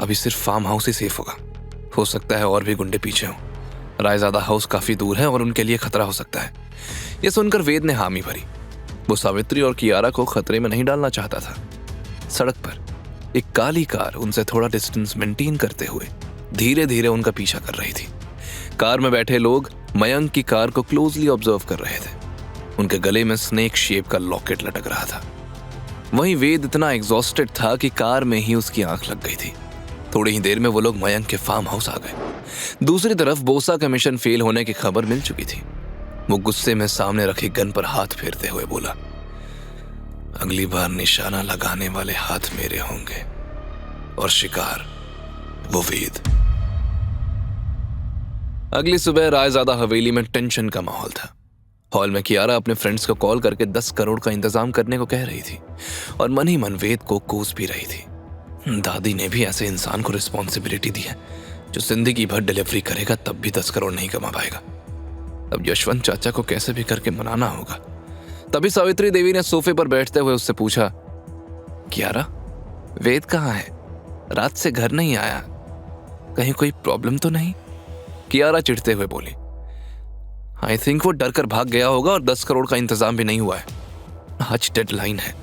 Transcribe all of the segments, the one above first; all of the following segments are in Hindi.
अभी सिर्फ फार्म हाउस ही सेफ होगा। हो सकता है और भी गुंडे पीछे हों। रायजादा हाउस काफी दूर है और उनके लिए खतरा हो सकता है। यह सुनकर वेद ने हामी भरी। वो सावित्री और कियारा को खतरे में नहीं डालना चाहता था। सड़क पर एक काली कार उनसे थोड़ा डिस्टेंस मेंटेन करते हुए धीरे धीरे उनका पीछा कर रही थी। कार में बैठे लोग मयंक की कार को क्लोजली ऑब्जर्व कर रहे थे। उनके गले में स्नेक शेप का लॉकेट लटक रहा था। वहीं वेद इतना एग्जॉस्टेड था कि कार में ही उसकी आंख लग गई थी। थोड़ी ही देर में वो लोग मयंक के फार्म हाउस आ गए। दूसरी तरफ बोसा का मिशन फेल होने की खबर मिल चुकी थी। वो गुस्से में सामने रखी गन पर हाथ फेरते हुए बोला, अगली बार निशाना लगाने वाले हाथ मेरे होंगे और शिकार वो वेद। अगली सुबह रायजादा हवेली में टेंशन का माहौल था। हॉल में कियारा अपने फ्रेंड्स को कॉल करके 10 करोड़ का इंतजाम करने को कह रही थी और मन ही मन वेद को कोस भी रही थी। दादी ने भी ऐसे इंसान को रिस्पॉन्सिबिलिटी दी है जो जिंदगी भर डिलीवरी करेगा तब भी 10 करोड़ नहीं कमा पाएगा। अब यशवंत चाचा को कैसे भी करके मनाना होगा। तभी सावित्री देवी ने सोफे पर बैठते हुए उससे पूछा, कियारा वेद कहाँ है? रात से घर नहीं आया, कहीं कोई प्रॉब्लम तो नहीं? कियारा चिढ़ते हुए बोली, आई थिंक वो डर कर भाग गया होगा और 10 करोड़ का इंतजाम भी नहीं हुआ है। आज डेडलाइन है।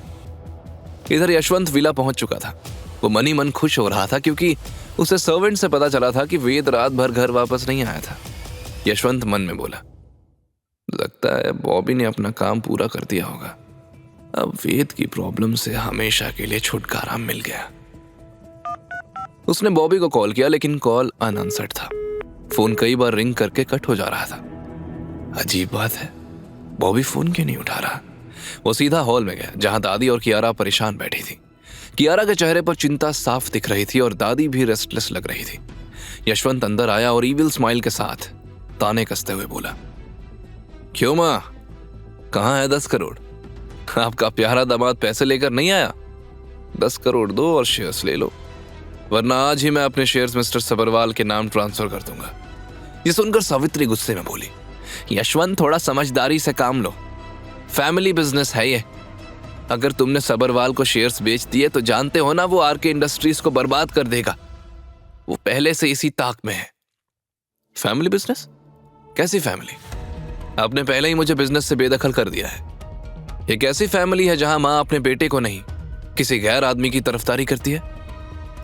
इधर यशवंत विला पहुंच चुका था। वो मन ही मन खुश हो रहा था क्योंकि उसे सर्वेंट से पता चला था कि वेद रात भर घर वापस नहीं आया था। यशवंत मन में बोला, लगता है बॉबी ने अपना काम पूरा कर दिया होगा। अब वेद की प्रॉब्लम से हमेशा के लिए छुटकारा मिल गया। उसने बॉबी को कॉल किया लेकिन कॉल अनआंसर्ड था। फोन कई बार रिंग करके कट हो जा रहा था। अजीब बात है, बॉबी फोन क्यों नहीं उठा रहा? वो सीधा हॉल में गया जहां दादी और कियारा परेशान बैठी थी। कियारा के चेहरे पर चिंता साफ दिख रही थी और दादी भी रेस्टलेस लग रही थी। यशवंत अंदर आया और ईविल स्माइल के साथ ताने कसते हुए बोला, क्यों मां, कहां है 10 करोड़? आपका प्यारा दामाद पैसे लेकर नहीं आया? 10 करोड़ दो और शेयर्स ले लो, वरना आज ही मैं अपने शेयर्स मिस्टर सबरवाल के नाम ट्रांसफर कर दूंगा। ये सुनकर सावित्री गुस्से में बोली, यशवंत थोड़ा समझदारी से काम लो, फैमिली बिजनेस है ये। अगर तुमने सबरवाल को शेयर्स बेच दिए तो जानते हो ना वो आरके इंडस्ट्रीज को बर्बाद कर देगा। वो पहले से इसी ताक में है। Family business? कैसी फैमिली? आपने पहले ही मुझे बिजनेस से बेदखल कर दिया है। ये कैसी फैमिली है जहां मां अपने बेटे को नहीं किसी गैर आदमी की तरफदारी करती है?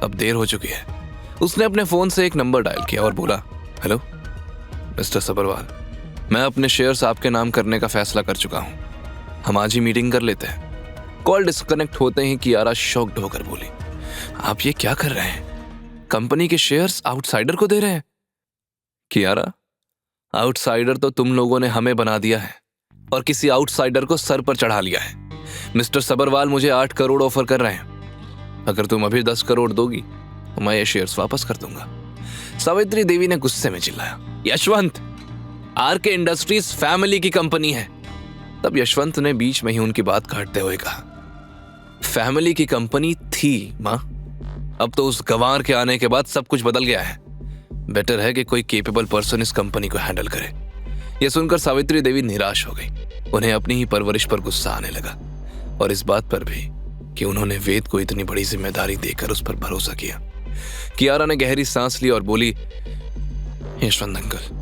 अब देर हो चुकी है। उसने अपने फोन से एक नंबर डायल किया और बोला, हेलो मिस्टर सबरवाल, मैं अपने शेयर्स आपके नाम करने का फैसला कर चुका हूं। हम आज ही मीटिंग कर लेते हैं। कॉल डिस्कनेक्ट होते ही कियारा शॉक्ड होकर बोली, आप ये क्या कर रहे हैं? कंपनी के शेयर्स आउटसाइडर को दे रहे हैं? कियारा, आउटसाइडर तो तुम लोगों ने हमें बना दिया है और किसी आउटसाइडर को सर पर चढ़ा लिया है। मिस्टर सबरवाल मुझे 8 करोड़ ऑफर कर रहे हैं। अगर तुम अभी 10 करोड़ दोगी तो मैं ये शेयर्स वापस कर दूंगा। सावित्री देवी ने गुस्से में चिल्लाया, यशवंत, आरके इंडस्ट्रीज फैमिली की कंपनी है। तब यशवंत ने बीच में ही उनकी बात काटते हुए कहा, फैमिली की कंपनी थी मां, अब तो उस गंवार के आने के बाद सब कुछ बदल गया है। बेटर है कि कोई केपेबल पर्सन इस कंपनी को हैंडल करे। यह सुनकर सावित्री देवी निराश हो गई। उन्हें अपनी ही परवरिश पर गुस्सा आने लगा और इस बात पर भी कि उन्होंने वेद को इतनी बड़ी जिम्मेदारी देकर उस पर भरोसा किया। कियारा ने गहरी सांस ली और बोली, यशवंत अंकल,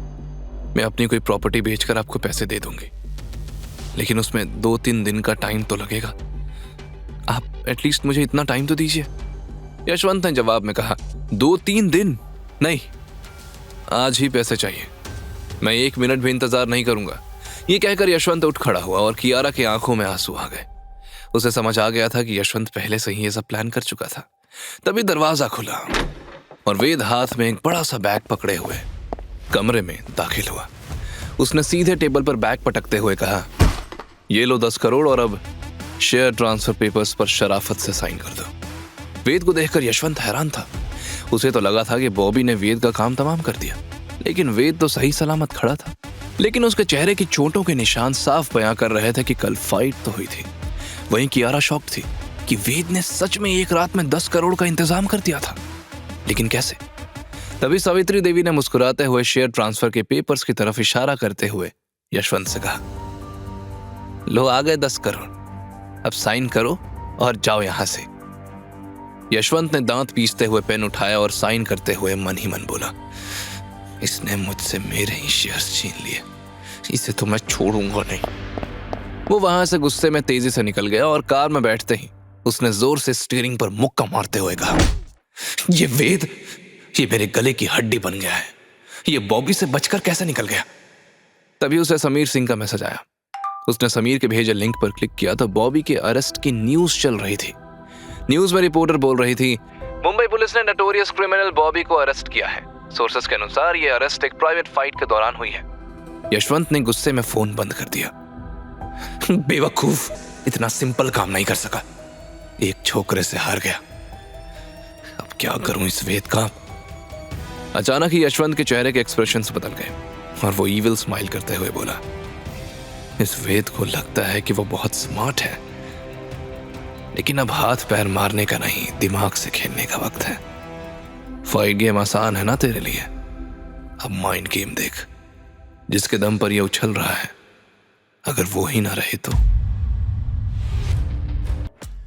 मैं अपनी कोई प्रॉपर्टी बेचकर आपको पैसे दे दूंगी, लेकिन उसमें 2-3 दिन का टाइम तो लगेगा। आप एटलीस्ट मुझे इतना टाइम तो दीजिए। यशवंत ने जवाब में कहा, 2-3 दिन नहीं, आज ही पैसे चाहिए। मैं 1 मिनट भी इंतजार नहीं करूंगा। ये कहकर यशवंत उठ खड़ा हुआ और कियारा की आंखों में आंसू आ गए। उसे समझ आ गया था कि यशवंत पहले से ही ये सब प्लान कर चुका था। तभी दरवाजा खुला और वेद हाथ में एक बड़ा सा बैग पकड़े हुए कमरे में दाखिल हुआ। उसने सीधे टेबल पर बैग पटकते हुए कहा, ये लो 10 करोड़ और अब शेयर ट्रांसफर पेपर्स पर शराफत से साइन कर दो। वेद को देखकर यशवंत हैरान था। उसे तो लगा था कि बॉबी ने वेद का काम तमाम कर दिया, लेकिन वेद तो सही सलामत खड़ा था। लेकिन उसके चेहरे की चोटों के निशान साफ बयां कर रहे थे कि कल फाइट तो हुई थी। वहीं कियारा शॉक थी कि वेद ने सच में एक रात में 10 करोड़ का इंतजाम कर दिया था, लेकिन कैसे? तभी सावित्री देवी ने मुस्कुराते हुए शेयर ट्रांसफर के पेपर्स की तरफ इशारा करते हुए यशवंत से कहा, लो आ गए 10 करोड़, अब साइन करो और जाओ यहां से। यशवंत ने दांत पीसते हुए पेन उठाया और साइन करते हुए मन ही मन बोला, इसने मुझसे मेरे ही शेयर्स छीन लिए, इसे तो मैं छोड़ूंगा नहीं। वो वहां से गुस्से में तेजी से निकल गया और कार में बैठते ही उसने जोर से स्टीयरिंग पर मुक्का मारते हुए कहा, ये वेद, ये मेरे गले की हड्डी बन गया है, ये बॉबी से बचकर कैसे निकल गया। तभी उसे समीर सिंह का मैसेज आया। उसने समीर के भेजे लिंक पर क्लिक किया तो बॉबी के अरेस्ट की न्यूज चल रही थी। न्यूज में रिपोर्टर बोल रही थी, मुंबई पुलिस ने नोटोरियस क्रिमिनल बॉबी को अरेस्ट किया है। सोर्सेस के अनुसार यह अरेस्ट एक प्राइवेट फाइट के दौरान हुई है। यशवंत ने गुस्से में फोन बंद कर दिया। बेवकूफ, इतना सिंपल काम नहीं कर सका, एक छोकरे से हार गया, अब क्या करूं इस वेद का। अचानक ही यशवंत के चेहरे के एक्सप्रेशंस बदल गए और वो ईविल स्माइल करते हुए बोला, इस वेद को लगता है कि वो बहुत स्मार्ट है, लेकिन अब हाथ पैर मारने का नहीं, दिमाग से खेलने का वक्त है। फाइट गेम आसान है ना तेरे लिए, अब माइंड गेम देख, जिसके दम पर ये उछल रहा है, अगर वो ही ना रहे तो।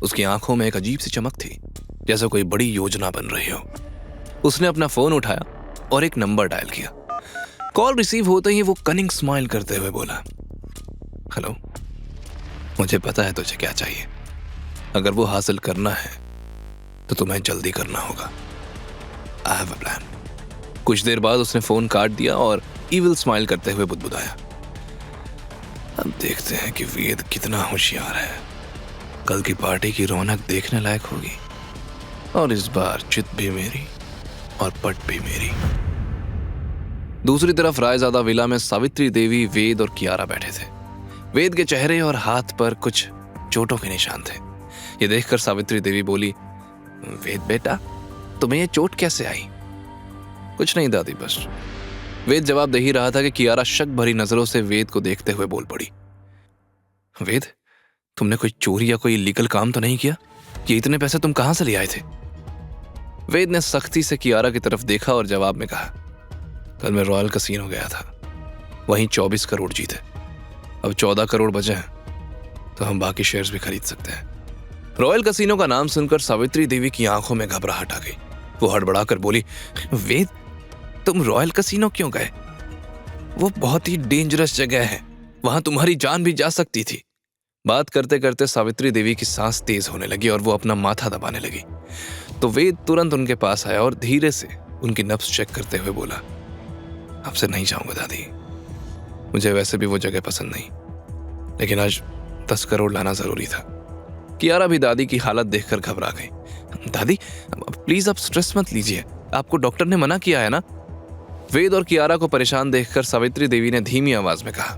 उसकी आंखों में एक अजीब सी चमक थी, जैसे कोई बड़ी योजना बन रही हो। उसने अपना फोन उठाया और एक नंबर डायल किया। कॉल रिसीव होते ही वो कनिंग स्माइल करते हुए बोला, हेलो, मुझे पता है तुझे क्या चाहिए, अगर वो हासिल करना है तो तुम्हें जल्दी करना होगा। I have a plan. कुछ देर बाद उसने फोन काट दिया और ईविल स्माइल करते हुए बुदबुदाया, अब देखते हैं कि वेद कितना होशियार है। कल की पार्टी की रौनक देखने लायक होगी, और इस बार चित भी मेरी और पट भी मेरी। दूसरी तरफ रायजादा विला में सावित्री देवी, वेद और कियारा बैठे थे। वेद के चेहरे और हाथ पर कुछ चोटों के निशान थे। ये देखकर सावित्री देवी बोली, वेद बेटा, तुम्हें ये चोट कैसे आई? कुछ नहीं दादी, बस। वेद जवाब दे ही रहा था कि कियारा शक भरी नजरों से वेद को देखते हुए बोल पड़ी, वेद, तुमने कोई चोरी या कोई इलीगल काम तो नहीं किया? ये इतने पैसे तुम कहां से ले आए थे? वेद ने सख्ती से कियारा की तरफ देखा और जवाब में कहा, कल मैं रॉयल कसीनो गया था, वहीं 24 करोड़ जीते। अब 14 करोड़ बचे हैं तो हम बाकी शेयर्स भी खरीद सकते हैं। रॉयल कसीनो का नाम सुनकर सावित्री देवी की आंखों में घबराहट आ गई। वो हड़बड़ाकर बोली, वेद, तुम रॉयल कसीनो क्यों गए? वो बहुत ही डेंजरस जगह है, वहां तुम्हारी जान भी जा सकती थी। बात करते करते सावित्री देवी की सांस तेज होने लगी और वो अपना माथा दबाने लगी। तो वेद तुरंत उनके पास आया और धीरे से उनकी नब्ज चेक करते हुए बोला, आपसे नहीं जाऊंगा दादी, मुझे वैसे भी वो जगह पसंद नहीं, लेकिन आज 10 करोड़ लाना जरूरी था। कियारा भी दादी की हालत देखकर घबरा गई। दादी प्लीज आप स्ट्रेस मत लीजिए, आपको डॉक्टर ने मना किया है ना। वेद और कियारा को परेशान देखकर सावित्री देवी ने धीमी आवाज में कहा,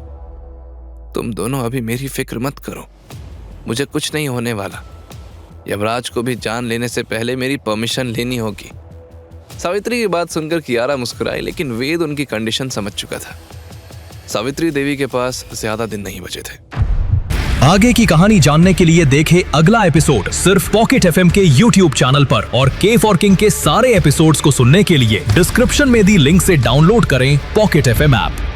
तुम दोनों अभी मेरी फिक्र मत करो, मुझे कुछ नहीं होने वाला। यमराज को भी जान लेने से पहले मेरी परमिशन लेनी होगी। सावित्री की बात सुनकर कियारा मुस्कुराई, लेकिन वेद उनकी कंडीशन समझ चुका था। सावित्री देवी के पास ज्यादा दिन नहीं बचे थे। आगे की कहानी जानने के लिए देखें अगला एपिसोड सिर्फ पॉकेट एफएम के YouTube चैनल पर, और के फॉर किंग के सारे एपिसोड्स को सुनने के लिए डिस्क्रिप्शन में दी लिंक से डाउनलोड करें पॉकेट एफएम ऐप।